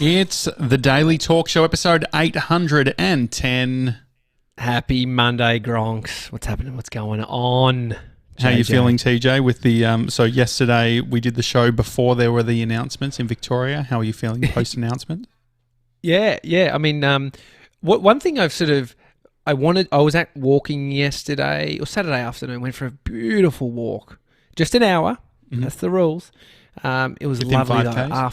It's the Daily Talk Show, episode 810. Happy Monday, Gronks. What's happening? What's going on? How are you feeling, TJ? With the so yesterday we did the show before there were the announcements in Victoria. How are you feeling post announcement? Yeah. I mean, one thing I was out walking yesterday or Saturday afternoon. Went for a beautiful walk, just an hour. Mm-hmm. That's the rules. It was Within lovely 5Ks? though.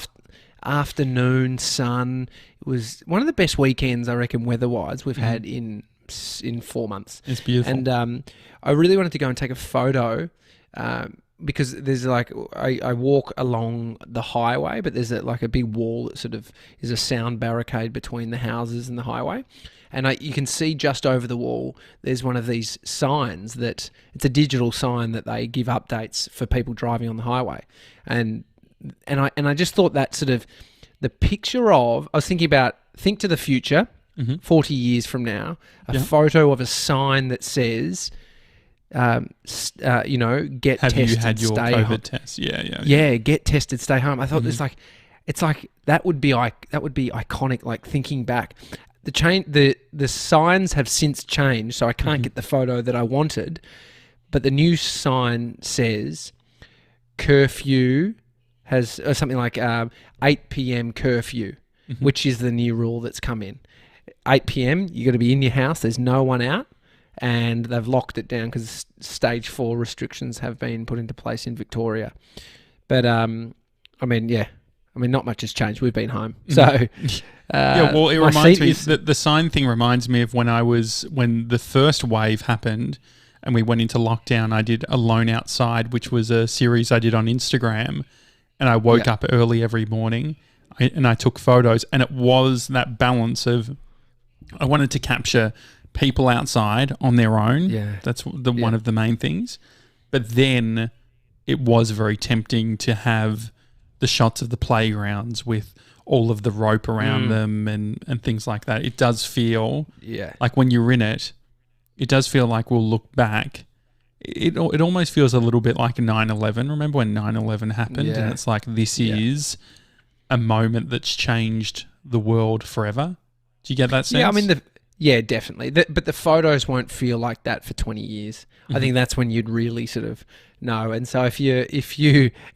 Afternoon sun. It was one of the best weekends I reckon weather-wise we've had in 4 months. It's beautiful. And I really wanted to go and take a photo because there's like I walk along the highway, but there's a big wall that sort of is a sound barricade between the houses and the highway. And you can see just over the wall, there's one of these signs that it's a digital sign that they give updates for people driving on the highway. And I just thought that sort of the picture of, I was thinking about, think to the future, 40 years from now, a photo of a sign that says, get Have tested, you had your stay COVID home. test? Yeah. Yeah, get tested, stay home. I thought it's like that would be iconic. Like thinking back, the signs have since changed, so I can't get the photo that I wanted. But the new sign says curfew has something like 8 p.m. curfew, which is the new rule that's come in. 8 p.m. you got to be in your house. There's no one out, and they've locked it down because stage 4 restrictions have been put into place in Victoria. But not much has changed. We've been home, so it reminds me. The sign thing reminds me of when the first wave happened, and we went into lockdown. I did Alone Outside, which was a series I did on Instagram. And I woke up early every morning and I took photos, and it was that balance of I wanted to capture people outside on their own. Yeah. That's one of the main things. But then it was very tempting to have the shots of the playgrounds with all of the rope around them and things like that. It does feel like when you're in it, it does feel like we'll look back. It almost feels a little bit like 9/11. Remember when 9/11 happened? Yeah. And it's like this is a moment that's changed the world forever. Do you get that sense? Yeah, I mean, definitely. But the photos won't feel like that for 20 years. I think that's when you'd really sort of know. And so if you,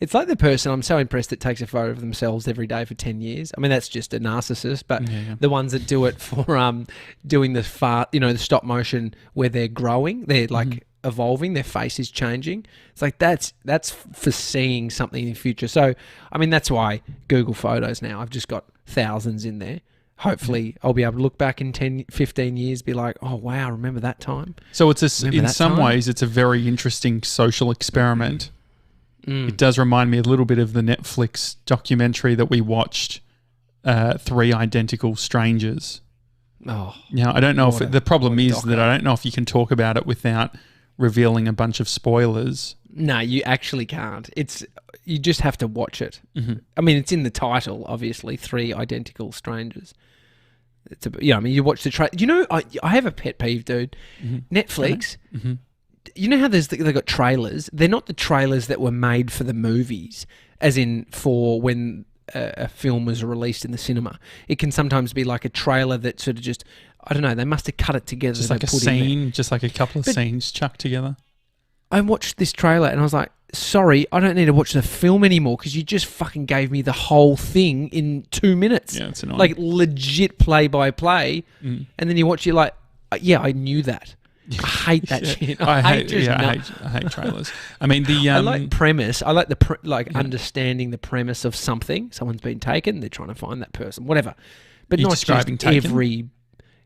it's like the person, I'm so impressed that takes a photo of themselves every day for 10 years. I mean, that's just a narcissist, but the ones that do it for doing the the stop motion where they're growing, they're like evolving, their face is changing. It's like that's foreseeing something in the future. So, I mean, that's why Google Photos now, I've just got thousands in there. Hopefully I'll be able to look back in 10, 15 years, be like, oh, wow, remember that time? So in some ways, it's a very interesting social experiment. It does remind me a little bit of the Netflix documentary that we watched, 3 Identical Strangers. Oh, I don't know the problem is that I don't know if you can talk about it without revealing a bunch of spoilers. No, you actually can't. You just have to watch it. I mean, it's in the title, obviously, 3 Identical Strangers. You watch the trailer. I have a pet peeve, dude. Netflix. You know how they've got trailers? They're not the trailers that were made for the movies, as in for when a film was released in the cinema. It can sometimes be like a trailer that sort of just, I don't know, they must have cut it together. Just like a scene, just like a couple of scenes chucked together. I watched this trailer and I was like, sorry, I don't need to watch the film anymore because you just fucking gave me the whole thing in 2 minutes. Yeah, it's annoying. Like legit play-by-play. And then you watch, you're like, yeah, I knew that. I hate that shit. I hate trailers. I mean, I like premise. I like understanding the premise of something. Someone's been taken. They're trying to find that person. Whatever, but not just every.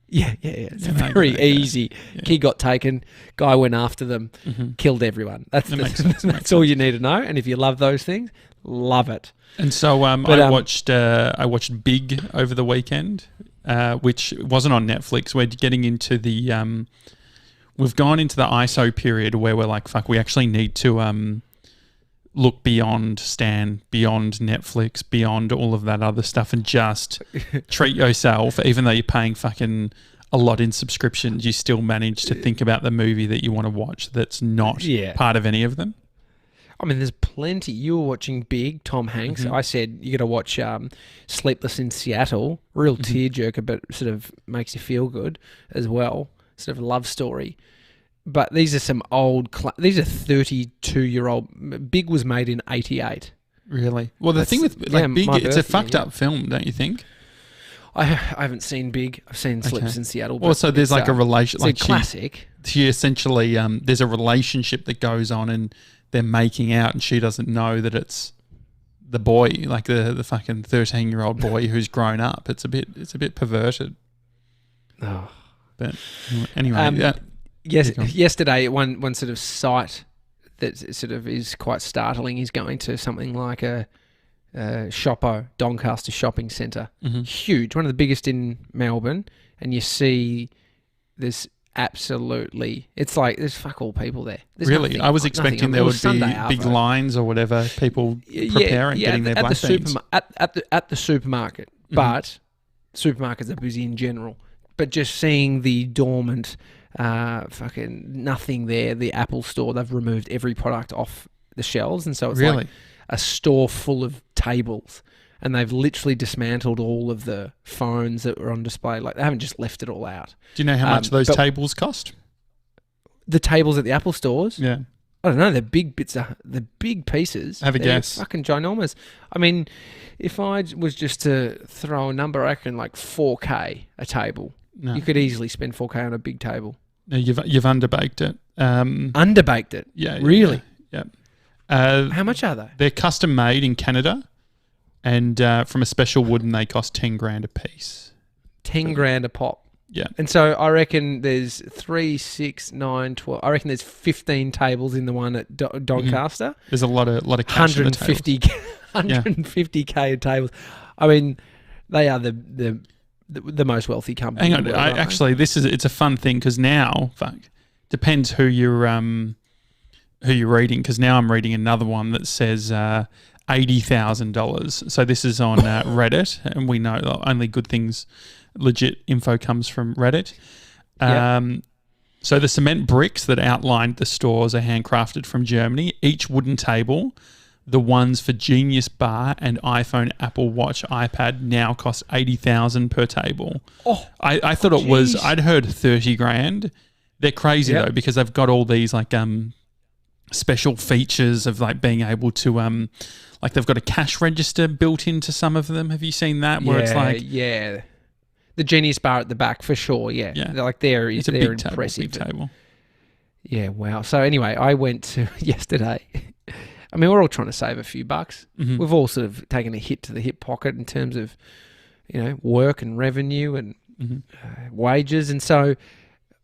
Yeah. It's very easy. Yeah. Kid got taken. Guy went after them. Killed everyone. That's all you need to know. And if you love those things, love it. And so I watched Big over the weekend, which wasn't on Netflix. We're getting into the. We've gone into the ISO period where we're like, fuck, we actually need to look beyond Stan, beyond Netflix, beyond all of that other stuff and just treat yourself. Even though you're paying fucking a lot in subscriptions, you still manage to think about the movie that you want to watch that's not part of any of them. I mean, there's plenty. You were watching Big, Tom Hanks. I said you got to watch Sleepless in Seattle. Real tearjerker, but sort of makes you feel good as well. Sort of a love story. But these are some old... these are 32-year-old... Big was made in 88. Really? Well, the thing with Big, it's a fucked up film, don't you think? I haven't seen Big. I've seen Sleepless in Seattle. But also, there's like a relation... It's a classic. She essentially... there's a relationship that goes on and they're making out and she doesn't know that it's the boy, like the fucking 13-year-old boy who's grown up. It's a bit perverted. Oh. But anyway... Yesterday, one sort of site that sort of is quite startling is going to something like a Shoppo, Doncaster Shopping Centre. Huge, one of the biggest in Melbourne. And you see there's absolutely... It's like there's fuck all people there. There's really? nothing, I was expecting there would be big lines or whatever, people preparing, getting their black beans. At the supermarket. But supermarkets are busy in general. But just seeing the dormant... fucking nothing there. The Apple store, they've removed every product off the shelves, and so it's like a store full of tables, and they've literally dismantled all of the phones that were on display. Like, they haven't just left it all out. Do you know how much those tables cost? The tables at the Apple stores? Yeah. I don't know. They're big bits. The big pieces. Have a guess. Fucking ginormous. I mean, if I was just to throw a number, I reckon like 4K a table. No. You could easily spend 4K on a big table. No, you've underbaked it. Underbaked it? Yeah. Really? Yeah. How much are they? They're custom made in Canada, and from a special wood, and they cost 10 grand a piece. 10 grand a pop. Yeah. And so I reckon there's 3, 6, 9, 12. I reckon there's 15 tables in the one at Doncaster. There's a lot of cash 150K tables. I mean, they are the most wealthy company. Hang on, actually, it's a fun thing because now, depends who you're reading. Because now I'm reading another one that says $80,000. So this is on Reddit, and we know that only good things, legit info comes from Reddit. So the cement bricks that outlined the stores are handcrafted from Germany. Each wooden table. The ones for Genius Bar and iPhone, Apple Watch, iPad now cost $80,000 per table. Oh, I thought it was. I'd heard 30 grand. They're crazy though because they've got all these like special features of like being able to like they've got a cash register built into some of them. Have you seen that? Where it's like the Genius Bar at the back for sure. Yeah, like they're impressive. Big table. Yeah, wow. So anyway, I went to yesterday. I mean, we're all trying to save a few bucks. We've all sort of taken a hit to the hip pocket in terms of, work and revenue and wages. And so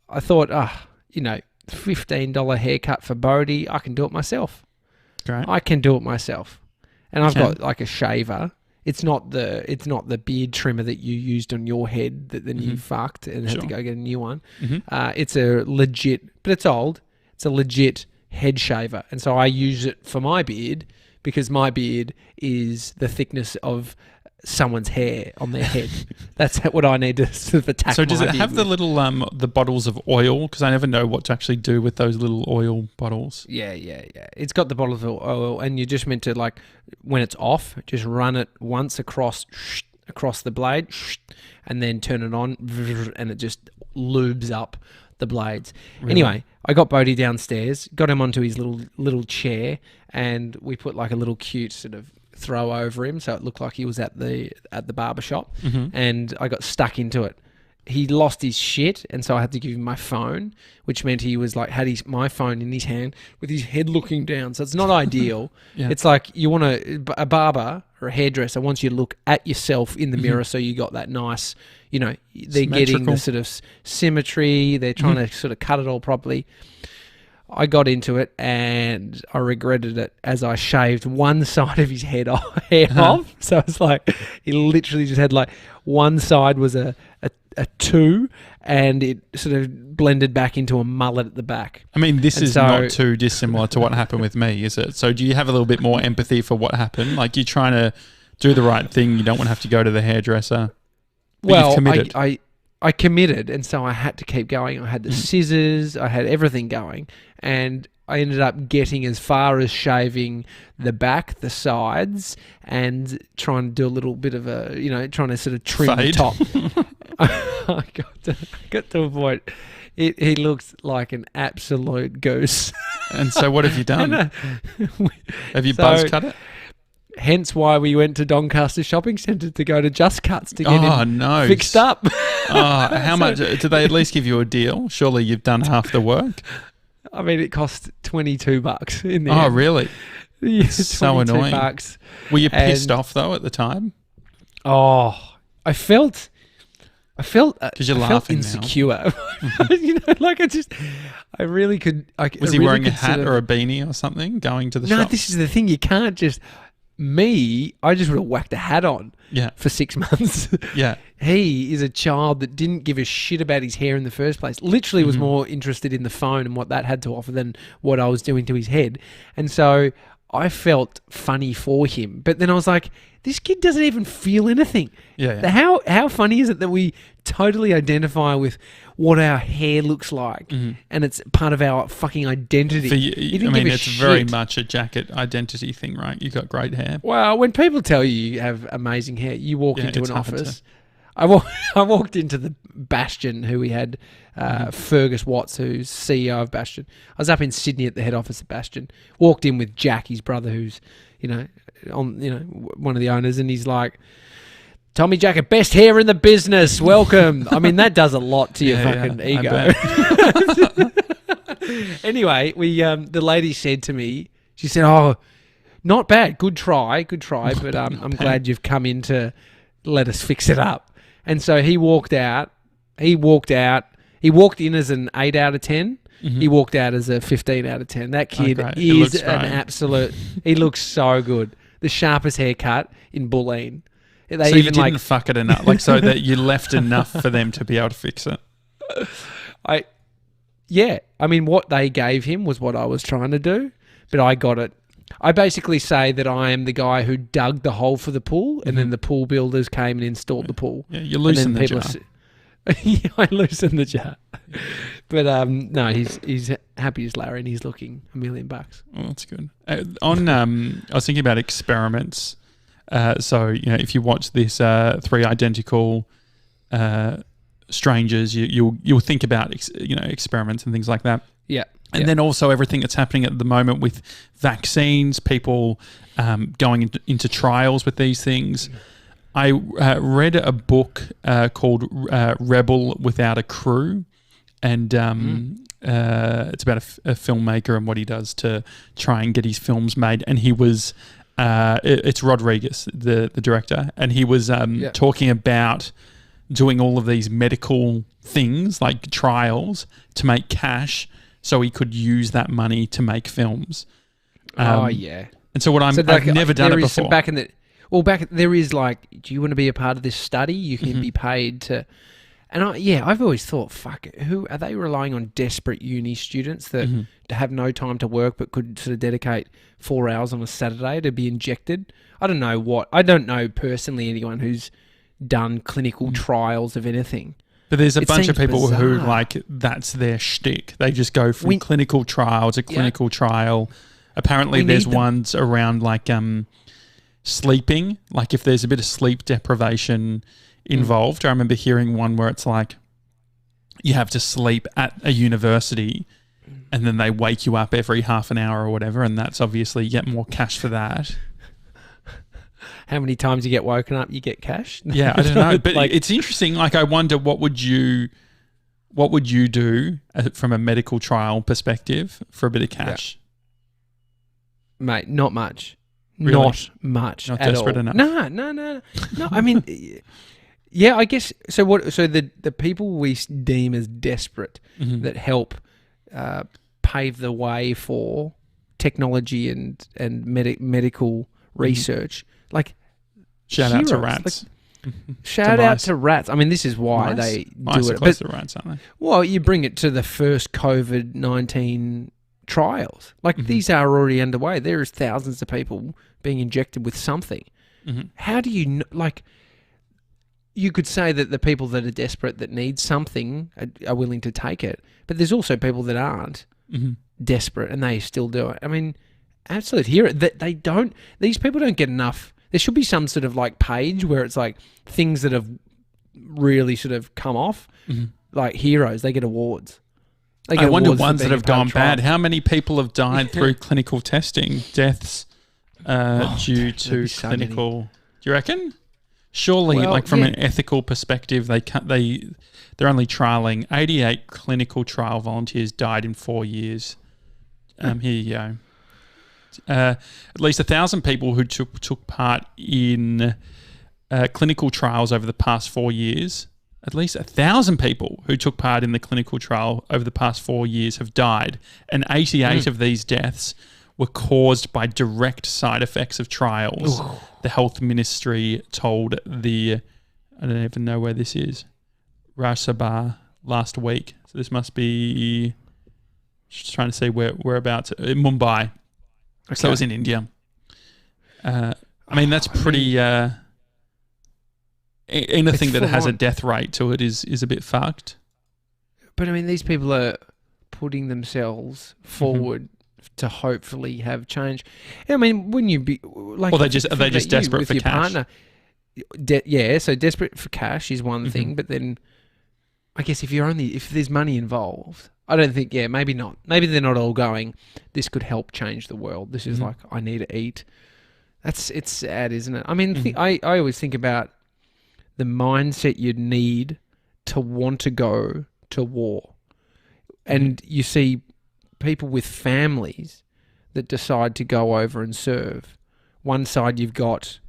I thought, $15 haircut for Bodie, I can do it myself. Great. I can do it myself. And I've got like a shaver. It's not the beard trimmer that you used on your head that then you fucked and had to go get a new one. It's a legit, but it's old. It's a legit head shaver, and so I use it for my beard because my beard is the thickness of someone's hair on their head. That's what I need to sort of attack. So does it have the little the bottles of oil? Because I never know what to actually do with those little oil bottles. Yeah. It's got the bottles of oil, and you're just meant to, like, when it's off, just run it once across the blade, and then turn it on, and it just lubes up the blades. Really? Anyway, I got Bodie downstairs, got him onto his little chair, and we put like a little cute sort of throw over him so it looked like he was at the barber shop, and I got stuck into it. He lost his shit, and so I had to give him my phone, which meant he was like my phone in his hand with his head looking down. So it's not ideal. It's like a barber or a hairdresser wants you to look at yourself in the mirror, so you got that nice, they're getting the sort of symmetry. They're trying to sort of cut it all properly. I got into it and I regretted it as I shaved one side of his hair off. So it's like he literally just had like one side was a 2 and it sort of blended back into a mullet at the back. I mean, this is not too dissimilar to what happened with me, is it? So do you have a little bit more empathy for what happened? Like, you're trying to do the right thing. You don't want to have to go to the hairdresser. Well, I I committed, and so I had to keep going. I had the scissors, I had everything going, and I ended up getting as far as shaving the back, the sides, and trying to do a little bit of a, trying to sort of trim Fade. the top. I got to a point. He looks like an absolute goose. And so what have you done? Have you buzz cut it? Hence why we went to Doncaster Shopping Centre to go to Just Cuts to get him fixed up. How much? Did they at least give you a deal? Surely you've done half the work. I mean, it cost $22 in the end. Oh, really? Yeah, so annoying. $22. Were you pissed off though at the time? Oh, I felt because you're laughing insecure. I really could. Was he wearing a hat or a beanie or something going to the shop? No, this is the thing. You can't just. I just would have whacked a hat on for 6 months. Yeah. He is a child that didn't give a shit about his hair in the first place. Literally was more interested in the phone and what that had to offer than what I was doing to his head. And so I felt funny for him. But then I was like, this kid doesn't even feel anything. Yeah. How funny is it that we totally identify with what our hair looks like and it's part of our fucking identity? It's very much a Jackett identity thing, right? You've got great hair. Well, when people tell you have amazing hair, you walk into an office. I walked into the Bastion, who we had Fergus Watts, who's CEO of Bastion. I was up in Sydney at the head office of Bastion. Walked in with Jack, his brother, who's one of the owners, and he's like, Tommy Jackett, best hair in the business. Welcome. I mean, that does a lot to your fucking ego. Anyway, the lady said to me, she said, "Oh, not bad. Good try. But I'm glad you've come in to let us fix it up." And so he walked out. He walked in as an 8 out of 10. Mm-hmm. He walked out as a 15 out of 10. That kid is an absolute... He looks so good. The sharpest haircut in Bulleen. So you didn't fuck it enough, so that you left enough for them to be able to fix it. I mean, what they gave him was what I was trying to do, but I got it. I basically say that I am the guy who dug the hole for the pool, and then the pool builders came and installed the pool. Yeah, you loosened the jar. I loosened the jar. But no, he's happy as Larry, and he's looking $1 million. Well, that's good. I was thinking about experiments. So if you watch this 3 identical strangers, you'll think about experiments and things like that. Yeah. And then also everything that's happening at the moment with vaccines, people going into trials with these things. I read a book called Rebel Without a Crew, and it's about a filmmaker and what he does to try and get his films made. And he was, it's Rodriguez, the director, and he was talking about doing all of these medical things like trials to make cash, so he could use that money to make films. And so I've never done it before. There is like, do you want to be a part of this study? You can be paid to... And I've always thought, fuck, who are they relying on? Desperate uni students that have no time to work but could sort of dedicate 4 hours on a Saturday to be injected? I don't know personally anyone who's done clinical trials of anything. But there's a bunch of people who that's their shtick. They just go from clinical trial to clinical trial. Apparently there's ones around sleeping, like if there's a bit of sleep deprivation involved. I remember hearing one where it's like you have to sleep at a university and then they wake you up every half an hour or whatever, and that's obviously you get more cash for that. How many times you get woken up, you get cash? Yeah, I don't know, but it's interesting. Like, I wonder what would you do from a medical trial perspective for a bit of cash? Yeah. Mate, not much. Really? Not much. Not at desperate all. enough. No. I mean, yeah, I guess. So what? So the people we deem as desperate that help pave the way for technology and medical research. Like, shout out to rats. Shout out to rats. I mean, this is why they do it. But rats, aren't they? Well, you bring it to the first COVID-19 trials. Like, these are already underway. There is thousands of people being injected with something. How do you you could say that the people that are desperate that need something are willing to take it, but there's also people that aren't desperate and they still do it. I mean, absolute hero. That they don't. These people don't get enough. There should be some sort of like page where it's like things that have really sort of come off, like heroes. They get awards. I wonder ones that have gone bad. How many people have died through clinical testing? Deaths due to clinical. Do you reckon? Surely, from an ethical perspective, they're only trialling 88 clinical trial volunteers died in 4 years. Here you go. At least 1,000 people who took part in clinical trials over the past 4 years. At least 1,000 people who took part in the clinical trial over the past 4 years have died, and 88 of these deaths were caused by direct side effects of trials. Ooh. The health ministry told I don't even know where this is, Rajya Sabha last week. So this must be, just trying to see whereabouts, Mumbai. Okay. So it was in India. I mean, that's pretty, anything that has a death rate to it is a bit fucked. But I mean, these people are putting themselves forward to hopefully have change. I mean, wouldn't you be like? Well, are they just desperate for cash? Partner, so desperate for cash is one thing, but then I guess if there's money involved, I don't think. Yeah, maybe not. Maybe they're not all going, this could help change the world. This is like, I need to eat. It's sad, isn't it? I mean, I always think about the mindset you'd need to want to go to war, and you see people with families that decide to go over and serve. One side you've got,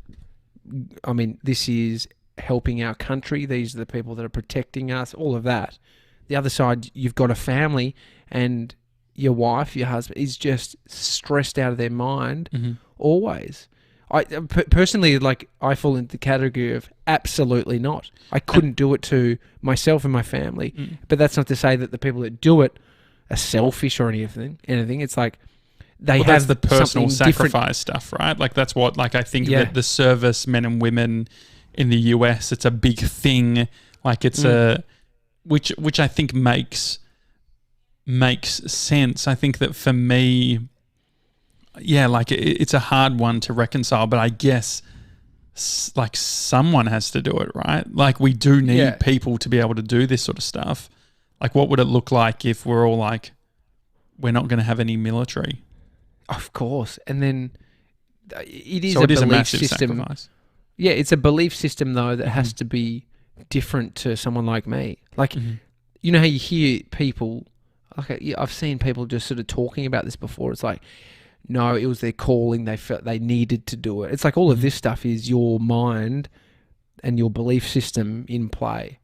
I mean, this is helping our country. These are the people that are protecting us, all of that. The other side, you've got a family and your wife, your husband is just stressed out of their mind always. I personally, I fall into the category of absolutely not. I couldn't do it to myself and my family. But that's not to say that the people that do it are selfish or anything. It's like they have the personal sacrifice stuff, right? Like that's what, I think that the service men and women in the US, it's a big thing. Like it's which I think makes sense. I think that for me, it's a hard one to reconcile, but I guess someone has to do it, right? Like we do need people to be able to do this sort of stuff. Like what would it look like if we're all like, we're not going to have any military? Of course. And then it is a belief system. Sacrifice. Yeah, it's a belief system though that has to be different to someone like me. Like, you know how you hear people, I've seen people just sort of talking about this before. It's like, no, it was their calling. They felt they needed to do it. It's like all of this stuff is your mind and your belief system in play.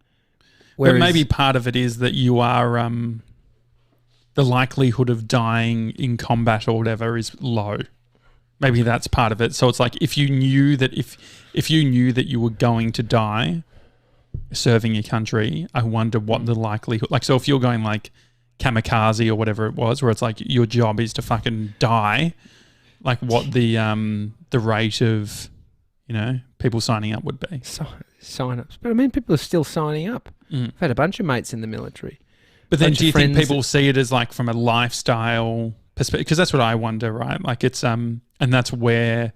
Whereas, but maybe part of it is that you are, the likelihood of dying in combat or whatever is low. Maybe that's part of it. So it's like if you knew that if you knew that you were going to die serving your country, I wonder what the likelihood. Like, so if you're going like kamikaze or whatever it was, where it's like your job is to fucking die, like what the rate of, people signing up would be. Sign-ups. But I mean, people are still signing up. I've had a bunch of mates in the military. But then do you think people see it as like from a lifestyle perspective? Because that's what I wonder, right? Like it's, and that's where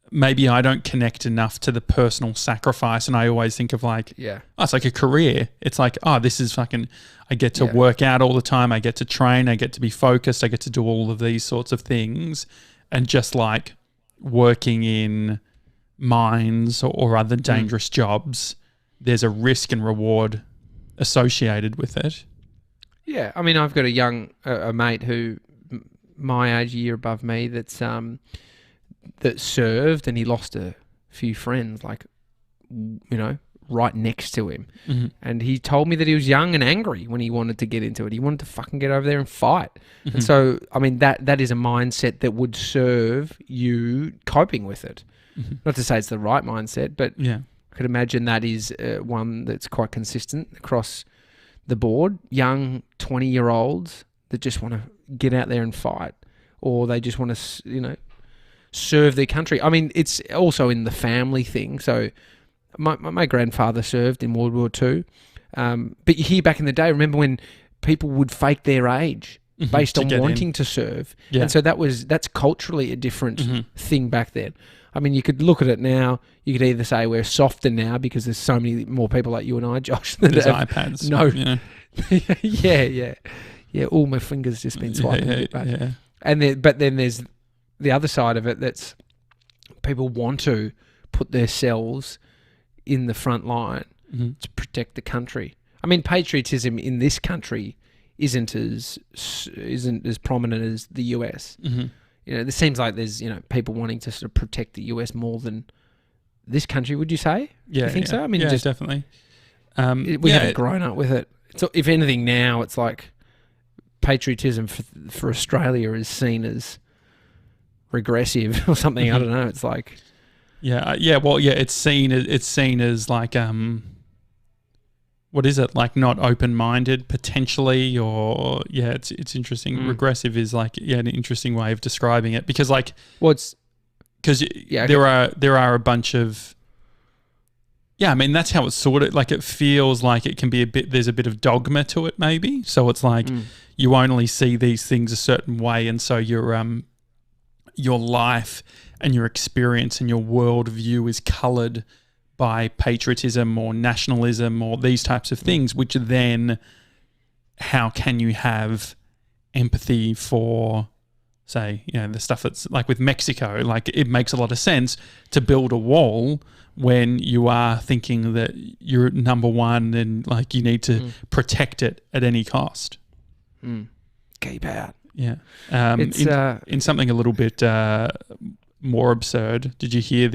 maybe I don't connect enough to the personal sacrifice. And I always think of like, it's like a career. It's like, this is fucking, I get to work out all the time. I get to train. I get to be focused. I get to do all of these sorts of things. And just like working in mines or other dangerous jobs, there's a risk and reward associated with it. Yeah, I mean, I've got a mate who, my age, a year above me, that served, and he lost a few friends, right next to him. And he told me that he was young and angry when he wanted to get into it. He wanted to fucking get over there and fight. And so, I mean, that is a mindset that would serve you coping with it. Not to say it's the right mindset, but I could imagine that is one that's quite consistent across the board. Young 20-year-olds that just want to get out there and fight, or they just want to, serve their country. I mean, it's also in the family thing. So My grandfather served in World War II. But you hear back in the day, remember when people would fake their age based on wanting to serve? Yeah. And so that's culturally a different thing back then. I mean, you could look at it now. You could either say we're softer now because there's so many more people like you and I, Josh. That there's iPads. No. Yeah. All my fingers just been swiping a bit back. Yeah. But then there's the other side of it. That's people want to put themselves in the front line to protect the country. I mean, patriotism in this country isn't as prominent as the US. It seems like there's people wanting to sort of protect the US more than this country. Would you say? Yeah, you think so? I mean, just definitely. We haven't grown up with it. So if anything, now it's like patriotism for Australia is seen as regressive or something. I don't know. It's like. It's seen as like what is it, like not open-minded potentially, or it's interesting. Regressive is like an interesting way of describing it, because like there are a bunch of I mean that's how it's sort of like, it feels like it can be there's a bit of dogma to it maybe, so it's like you only see these things a certain way, and so your life and your experience and your worldview is coloured by patriotism or nationalism or these types of things, which then how can you have empathy for, say, the stuff that's like with Mexico? Like, it makes a lot of sense to build a wall when you are thinking that you're number one and like you need to protect it at any cost. Keep out. Yeah. In something a little bit more absurd, did you hear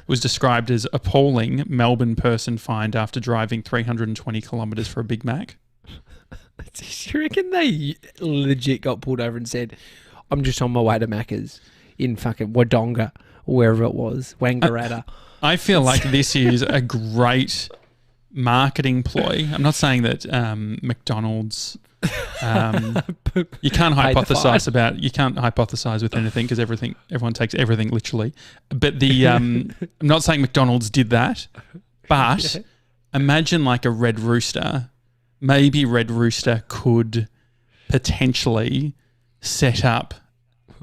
was described as appalling Melbourne person fined after driving 320 kilometres for a Big Mac? You reckon they legit got pulled over and said, I'm just on my way to Maccas in fucking Wodonga, or wherever it was, Wangaratta? I feel like this is a great marketing ploy. I'm not saying that McDonald's... you can't hypothesize with anything because everyone takes everything literally. But I'm not saying McDonald's did that, but imagine like a Red Rooster. Maybe Red Rooster could potentially set up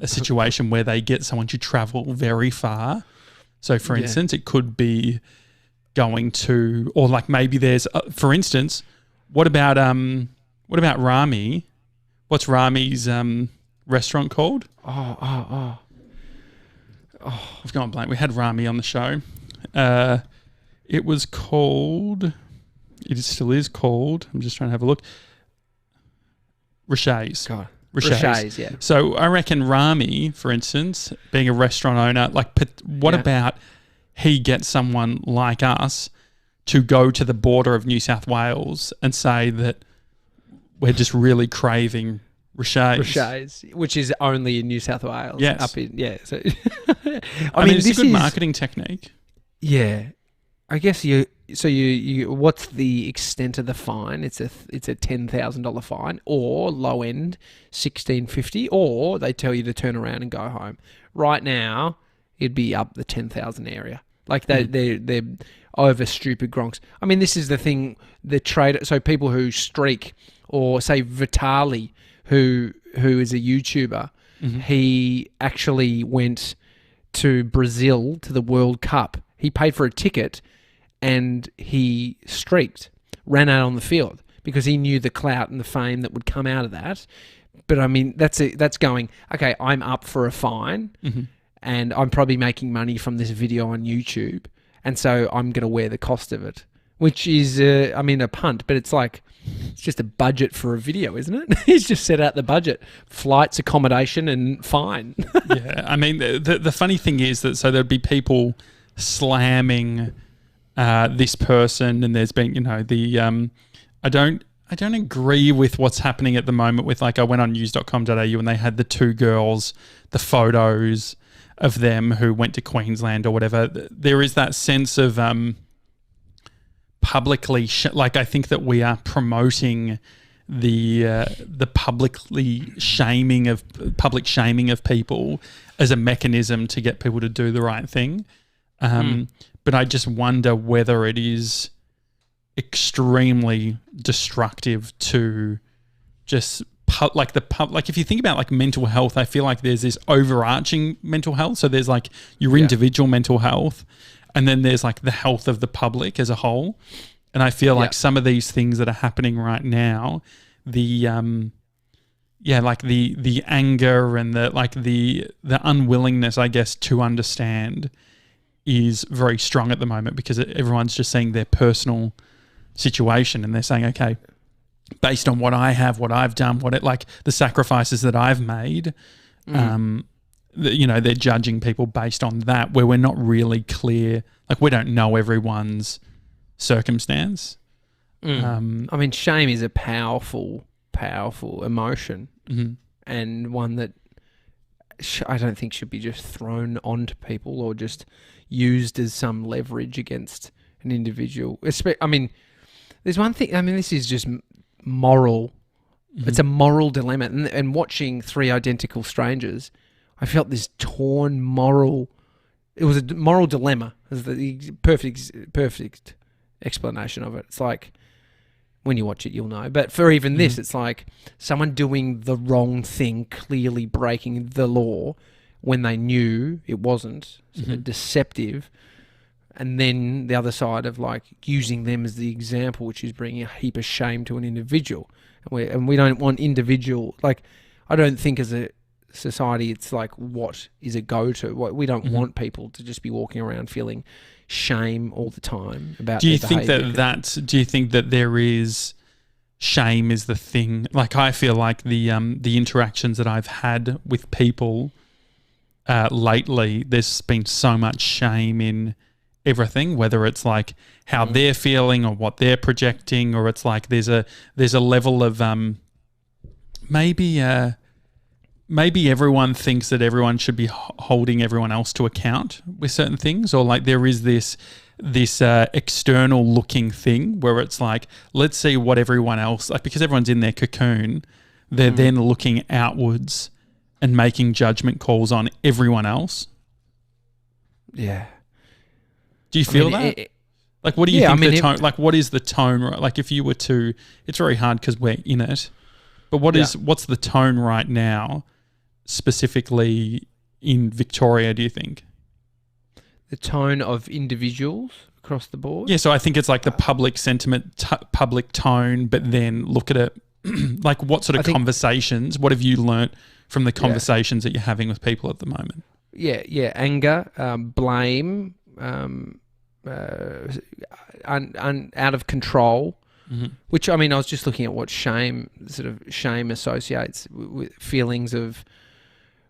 a situation where they get someone to travel very far. So, for instance, it could be going to, or like maybe there's, for instance, what about Rami? What's Rami's restaurant called? Oh. I've gone blank. We had Rami on the show. It was called... It still is called... I'm just trying to have a look. Riche's. God. Riche's, yeah. So I reckon Rami, for instance, being a restaurant owner, like what about he gets someone like us to go to the border of New South Wales and say that we're just really craving Riche's, which is only in New South Wales. Yes. So I mean, it's a good marketing technique. Yeah. I guess you what's the extent of the fine? It's a $10,000 fine, or low end $1,650, or they tell you to turn around and go home. Right now, it'd be up the 10,000 area. Like they're over stupid gronks. I mean, this is the thing. The trade. So people who streak, or say Vitali, who is a YouTuber, he actually went to Brazil to the World Cup. He paid for a ticket and he streaked, ran out on the field because he knew the clout and the fame that would come out of that. But I mean, that's going, okay, I'm up for a fine and I'm probably making money from this video on YouTube. And so I'm going to wear the cost of it, which is, a punt, but it's like, it's just a budget for a video, isn't it? He's just set out the budget, flights, accommodation, and fine. Yeah, I mean, the funny thing is that there'd be people slamming this person, and there's been, I don't agree with what's happening at the moment with, like, I went on news.com.au and they had the two girls, the photos of them who went to Queensland or whatever. There is that sense of publicly, I think that we are promoting the public shaming of people as a mechanism to get people to do the right thing. But but I just wonder whether it is extremely destructive to just like if you think about like mental health, I feel like there's this overarching mental health. So there's like your individual mental health, and then there's like the health of the public as a whole. And I feel like some of these things that are happening right now, the anger and the unwillingness, I guess, to understand is very strong at the moment, because everyone's just seeing their personal situation and they're saying, okay, based on what I have, what I've done, the sacrifices that I've made, they're judging people based on that, where we're not really clear. Like, we don't know everyone's circumstance. I mean, shame is a powerful emotion, and one that I don't think should be just thrown onto people or just used as some leverage against an individual. I mean, there's one thing. I mean, this is just moral. It's a moral dilemma. And watching Three Identical Strangers, I felt this torn moral. It was a moral dilemma. It was the perfect explanation of it. It's like, when you watch it, you'll know. But for even this, it's like someone doing the wrong thing, clearly breaking the law when they knew it wasn't, so deceptive. And then the other side of like using them as the example, which is bringing a heap of shame to an individual. And we don't want individual, like, I don't think as a society it's like what is a go-to. We don't want people to just be walking around feeling shame all the time about do you think that there is shame is the thing? Like, I feel like the interactions that I've had with people lately, there's been so much shame in everything, whether it's like how they're feeling or what they're projecting, or it's like there's a level of maybe everyone thinks that everyone should be holding everyone else to account with certain things, or like there is this external looking thing where it's like, let's see what everyone else, like, because everyone's in their cocoon, they're then looking outwards and making judgment calls on everyone else. Yeah. Do you feel that? Like, what do you think the tone? Like, what is the tone? Like, if you were to, it's very hard because we're in it. But what's the tone right now, specifically in Victoria? Do you think the tone of individuals across the board? Yeah, so I think it's like the public sentiment, public tone. But then look at it, like, what sort of conversations? What have you learnt from the conversations that you're having with people at the moment? Yeah, anger, blame. Out of control, which, I mean, I was just looking at what shame associates with feelings of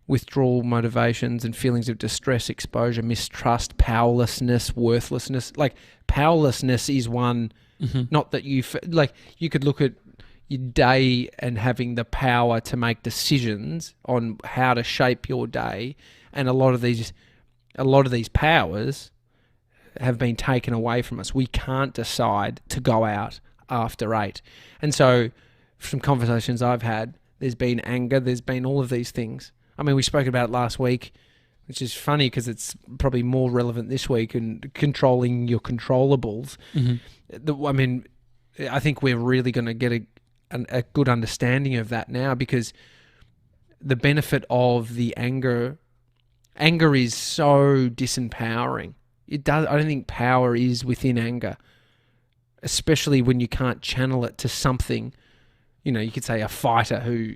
withdrawal motivations and feelings of distress, exposure, mistrust, powerlessness, worthlessness. Like, powerlessness is one, not that you could look at your day and having the power to make decisions on how to shape your day, and a lot of these powers have been taken away from us. We can't decide to go out after 8. And so from conversations I've had, there's been anger, there's been all of these things. I mean, we spoke about it last week, which is funny because it's probably more relevant this week, and controlling your controllables. I mean, I think we're really going to get a good understanding of that now, because the benefit of the anger is so disempowering. I don't think power is within anger, especially when you can't channel it to something. You know, you could say a fighter who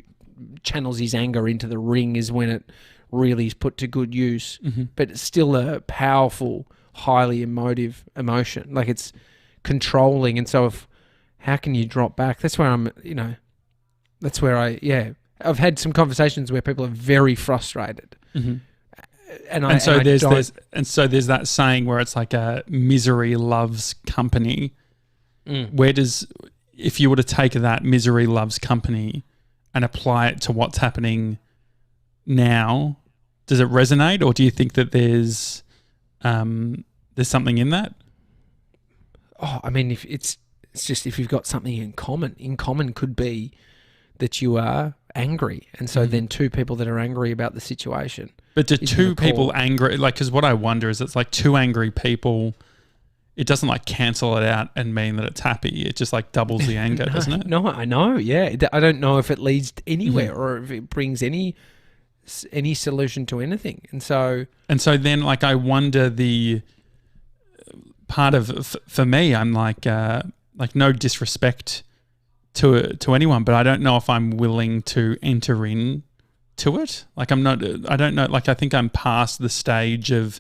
channels his anger into the ring is when it really is put to good use. But it's still a powerful, highly emotive emotion. Like, it's controlling. And so how can you drop back? That's where I've had some conversations where people are very frustrated. So there's that saying where it's like a misery loves company. If you were to take that misery loves company and apply it to what's happening now, does it resonate, or do you think that there's something in that? Oh, I mean, if it's just if you've got something in common could be that you are angry, and so then two people that are angry about the situation. But do two people angry, like, because what I wonder is it's like two angry people it doesn't like cancel it out and mean that it's happy. It just like doubles the anger, doesn't it? No, I know. Yeah, I don't know if it leads anywhere or if it brings any solution to anything. And so then like I wonder the part of for me, I'm like no disrespect to anyone, but I don't know if I'm willing to enter in to it. Like I don't know. Like I think I'm past the stage of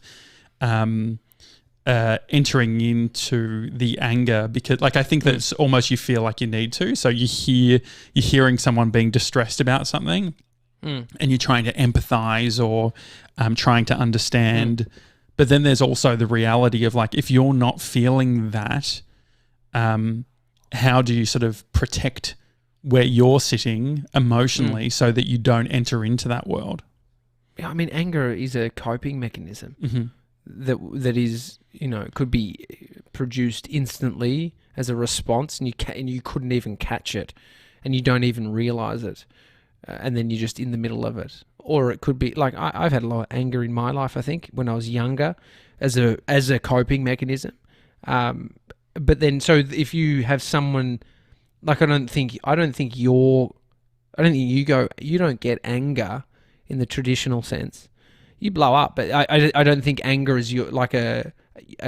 entering into the anger, because like I think that it's almost you feel like you need to. So you're hearing someone being distressed about something, and you're trying to empathize or trying to understand. But then there's also the reality of like if you're not feeling that, how do you sort of protect where you're sitting emotionally so that you don't enter into that world? Yeah, I mean, anger is a coping mechanism that is, could be produced instantly as a response, and you couldn't even catch it, and you don't even realize it, and then you're just in the middle of it. Or it could be like I've had a lot of anger in my life. I think when I was younger, as a coping mechanism. But then, so if you have someone like I don't think you don't get anger in the traditional sense. You blow up, but I don't think anger is like a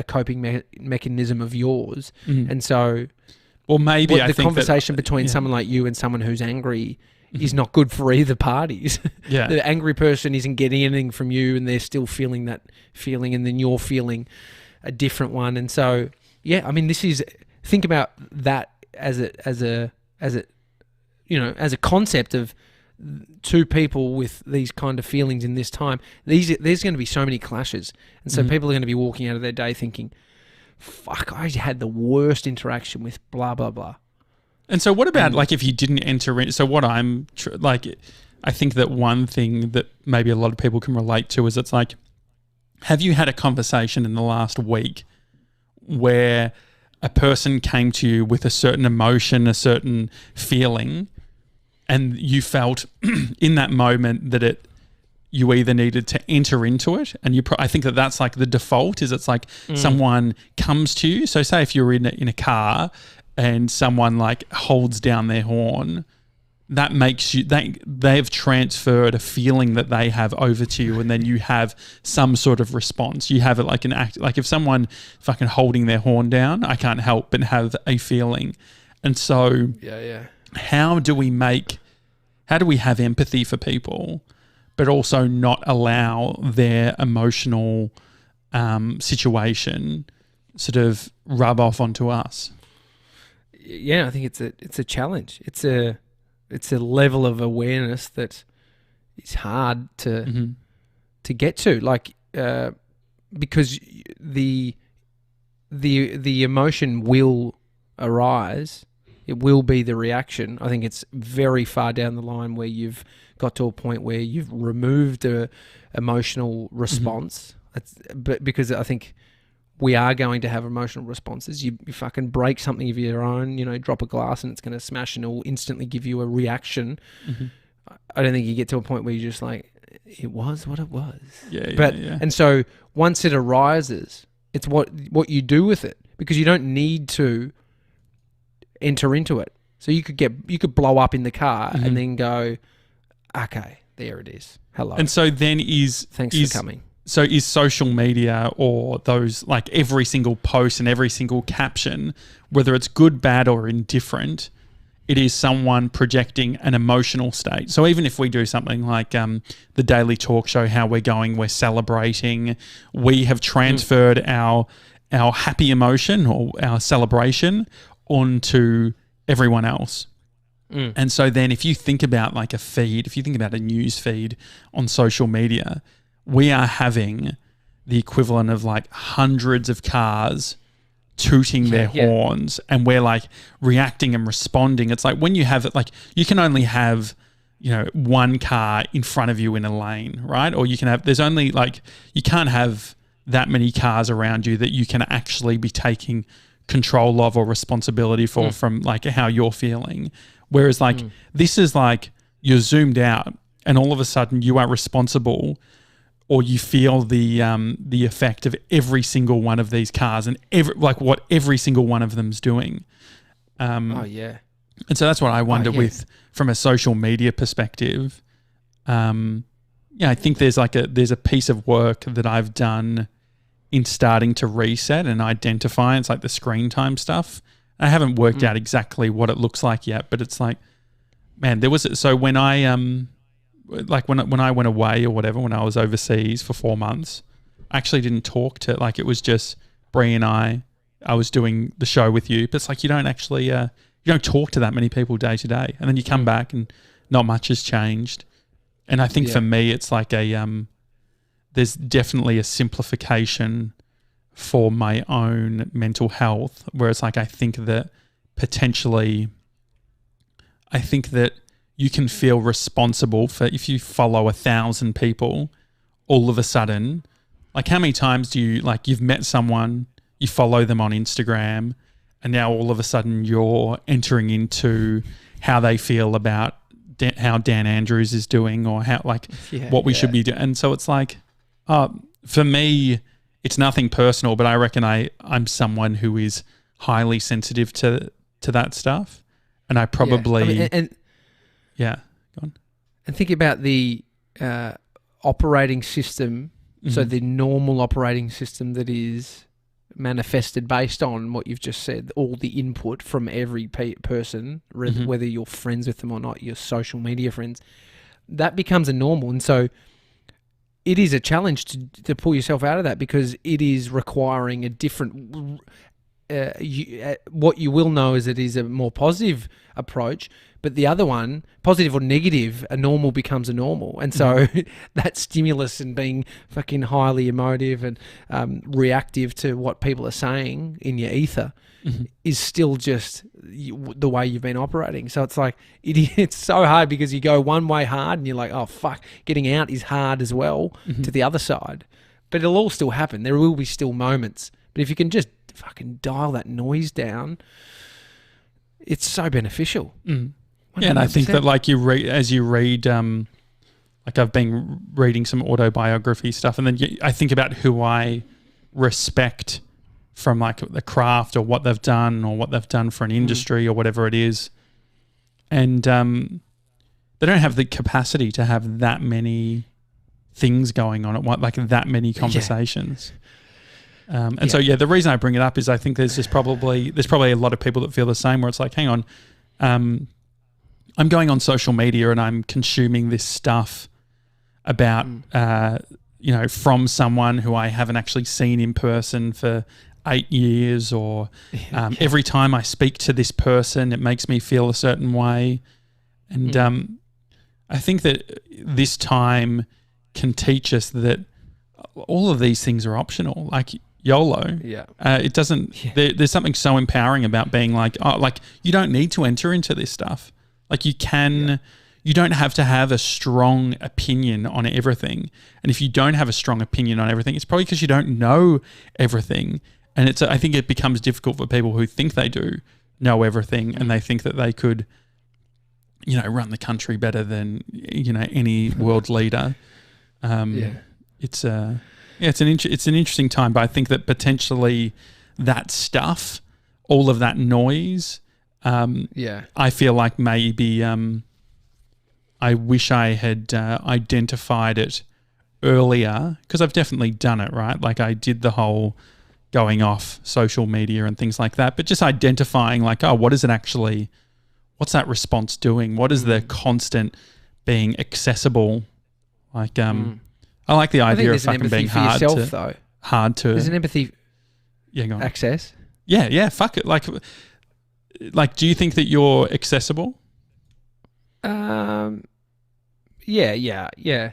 coping mechanism of yours. And so, well, maybe the conversation between someone like you and someone who's angry is not good for either parties. Yeah, the angry person isn't getting anything from you, and they're still feeling that feeling, and then you're feeling a different one. And so, yeah, I mean, think about that as a concept of two people with these kind of feelings in this time. There's going to be so many clashes, and so people are going to be walking out of their day thinking, "Fuck, I had the worst interaction with blah blah blah." And so, what about like if you didn't enter in? So, what I think that one thing that maybe a lot of people can relate to is it's like, have you had a conversation in the last week where a person came to you with a certain emotion, a certain feeling, and you felt in that moment that you either needed to enter into it, and I think that's like the default is it's like someone comes to you. So say if you're in a car and someone like holds down their horn, that makes you they've transferred a feeling that they have over to you, and then you have some sort of response. You have it like an act, like if someone fucking holding their horn down, I can't help but have a feeling. And so how do we have empathy for people, but also not allow their emotional situation sort of rub off onto us? Yeah, I think it's a challenge. It's a level of awareness that is hard to get to, like because the emotion will arise. It will be the reaction. I think it's very far down the line where you've got to a point where you've removed a emotional response. But because I think we are going to have emotional responses. You fucking break something of your own, drop a glass and it's going to smash and it will instantly give you a reaction. I don't think you get to a point where you're just like, it was what it was. And so once it arises, it's what you do with it, because you don't need to enter into it. So you could blow up in the car and then go, okay, there it is. Hello. And so then thanks for coming. So is social media, or those like every single post and every single caption, whether it's good, bad, or indifferent, it is someone projecting an emotional state. So even if we do something like the daily talk show, how we're going, we're celebrating, we have transferred our happy emotion or our celebration onto everyone else. And so then if you think about like if you think about a news feed on social media, we are having the equivalent of like hundreds of cars tooting their horns, and we're like reacting and responding. It's like when you have it, like you can only have, one car in front of you in a lane, right? Or you can't have that many cars around you that you can actually be taking control of or responsibility for from like how you're feeling. Whereas like this is like you're zoomed out and all of a sudden you are responsible or you feel the effect of every single one of these cars and what every single one of them's doing. Oh yeah. And so that's what I wonder with from a social media perspective. I think there's a piece of work that I've done in starting to reset and identify. It's like the screen time stuff. I haven't worked out exactly what it looks like yet, but it's like, man, when I when I went away or whatever, when I was overseas for 4 months, I actually didn't talk to, like, it was just Bree and I was doing the show with you, but it's like you don't actually you don't talk to that many people day to day, and then you come back and not much has changed. And I think for me, it's like there's definitely a simplification for my own mental health, where it's like I think that you can feel responsible for, if you follow 1,000 people, all of a sudden, like how many times do you, like, you've met someone, you follow them on Instagram, and now all of a sudden you're entering into how they feel about how Dan Andrews is doing, or how, like, what we should be doing. And so it's like, for me, it's nothing personal, but I reckon I'm someone who is highly sensitive to that stuff. And I probably... go on. And think about the operating system, so the normal operating system that is manifested based on what you've just said, all the input from every person, whether you're friends with them or not, your social media friends, that becomes a normal. And so it is a challenge to pull yourself out of that, because it is requiring a different... what you will know is it is a more positive approach, but the other one, positive or negative, a normal becomes a normal. And so that stimulus and being fucking highly emotive and reactive to what people are saying in your ether is still just the way you've been operating. So it's like, it's so hard, because you go one way hard and you're like, oh fuck, getting out is hard as well to the other side. But it'll all still happen. There will be still moments. But if you can just fucking dial that noise down, it's so beneficial. 100%. Yeah, and I think that, like, as you read, like, I've been reading some autobiography stuff, and then I think about who I respect from, like, the craft or what they've done for an industry or whatever it is, and they don't have the capacity to have that many things going on at once, like that many conversations. So the reason I bring it up is I think there's probably a lot of people that feel the same, where it's like, hang on, I'm going on social media and I'm consuming this stuff about from someone who I haven't actually seen in person for 8 years, or every time I speak to this person, it makes me feel a certain way. And I think that this time can teach us that all of these things are optional, like YOLO. It doesn't, there's something so empowering about being like, oh, like, you don't need to enter into this stuff. Like, you can, you don't have to have a strong opinion on everything. And if you don't have a strong opinion on everything, it's probably because you don't know everything. And I think it becomes difficult for people who think they do know everything, and they think that they could, run the country better than, any world leader. It's an interesting time, but I think that potentially that stuff, all of that noise, I feel like maybe I wish I had identified it earlier, because I've definitely done it, right? Like, I did the whole going off social media and things like that, but just identifying, like, oh, what's that response doing? What is the constant being accessible? Like, I like the idea of fucking being hard to. There's an empathy. Yeah, go on. Access. Yeah. Fuck it. Like, do you think that you're accessible? Yeah.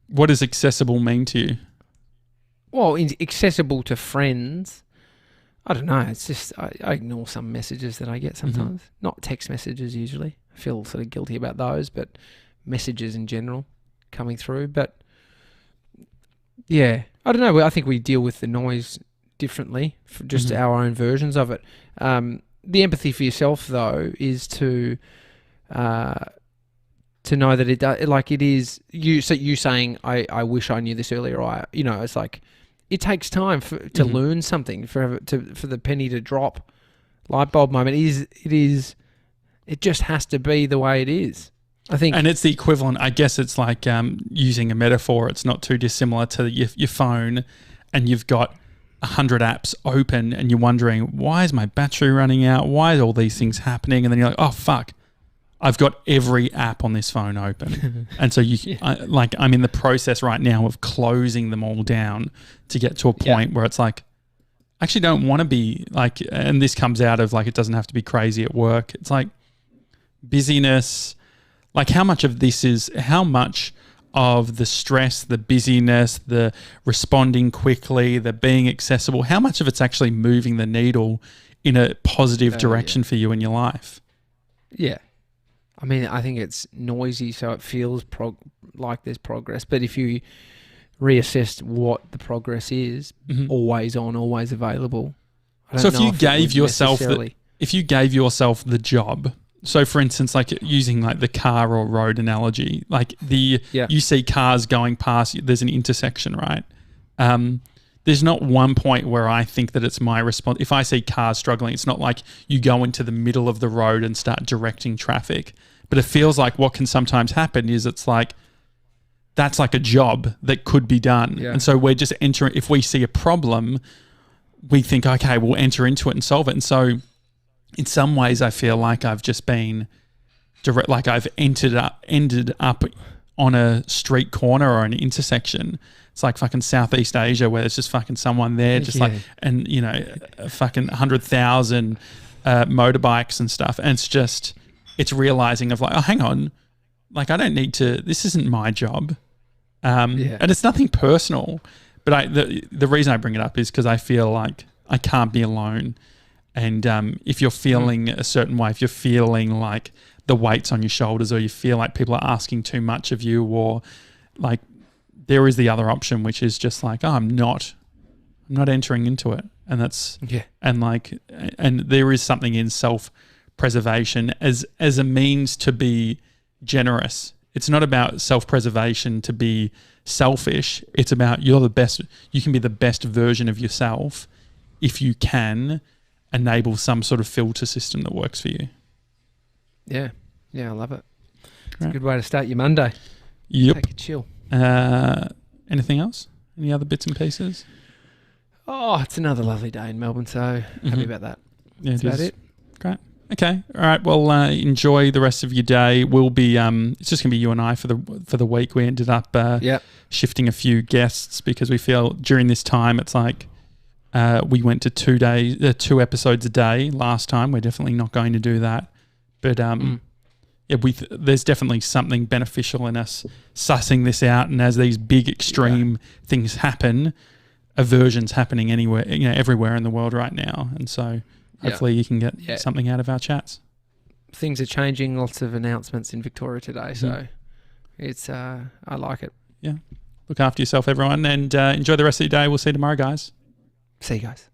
What does accessible mean to you? Well, accessible to friends. I don't know. It's just I ignore some messages that I get sometimes. Not text messages usually. I feel sort of guilty about those, but messages in general coming through. But yeah, I don't know. I think we deal with the noise differently, for just our own versions of it. The empathy for yourself, though, is to to know that it does, like it is you. So you saying, I wish I knew this earlier. It's like it takes time to learn something for the penny to drop. Light bulb moment it just has to be the way it is. I think, and it's the equivalent. I guess it's like using a metaphor. It's not too dissimilar to your phone, and you've got 100 apps open, and you're wondering, why is my battery running out? Why are all these things happening? And then you're like, oh fuck, I've got every app on this phone open. And so I'm in the process right now of closing them all down to get to a point where it's like, I actually don't want to be like, and this comes out of like, it doesn't have to be crazy at work. It's like busyness, like how much of the stress, the busyness, the responding quickly, the being accessible, how much of it's actually moving the needle in a positive direction for you in your life? Yeah. I mean, I think it's noisy, so it feels like there's progress. But if you reassess what the progress is, always on, always available. So if you gave yourself the job, so for instance, like using like the car or road analogy, like you see cars going past, there's an intersection, right? There's not one point where I think that it's my response. If I see cars struggling, it's not like you go into the middle of the road and start directing traffic. But it feels like what can sometimes happen is it's like, that's like a job that could be done. Yeah. And so we're just entering, if we see a problem, we think, okay, we'll enter into it and solve it. And so in some ways I feel like I've just been direct, like I've ended up on a street corner or an intersection. It's like fucking Southeast Asia where there's just fucking someone there, just like, and you know, fucking 100,000 motorbikes and stuff. And it's realizing of like, oh, hang on, like I don't need to, this isn't my job. And it's nothing personal, but the reason I bring it up is because I feel like I can't be alone. And if you're feeling a certain way, if you're feeling like the weight's on your shoulders, or you feel like people are asking too much of you, or like there is the other option, which is just like, oh, I'm not entering into it. And that's, and there is something in self-preservation as a means to be generous. It's not about self-preservation to be selfish. It's about you can be the best version of yourself if you can enable some sort of filter system that works for you. Yeah. Yeah, I love it. It's a good way to start your Monday. Yep. Take a chill. Anything else? Any other bits and pieces? Oh, it's another lovely day in Melbourne, so happy about that. Yeah, that's about it. Great. Okay. All right. Well, enjoy the rest of your day. We'll be it's just gonna be you and I for the week. We ended up shifting a few guests because we feel during this time it's like we went to 2 episodes a day last time. We're definitely not going to do that. But there's definitely something beneficial in us sussing this out. And as these big extreme things happen, aversion's happening anywhere, everywhere in the world right now. And so hopefully you can get something out of our chats. Things are changing. Lots of announcements in Victoria today. So it's I like it. Yeah. Look after yourself, everyone, and enjoy the rest of your day. We'll see you tomorrow, guys. See you guys.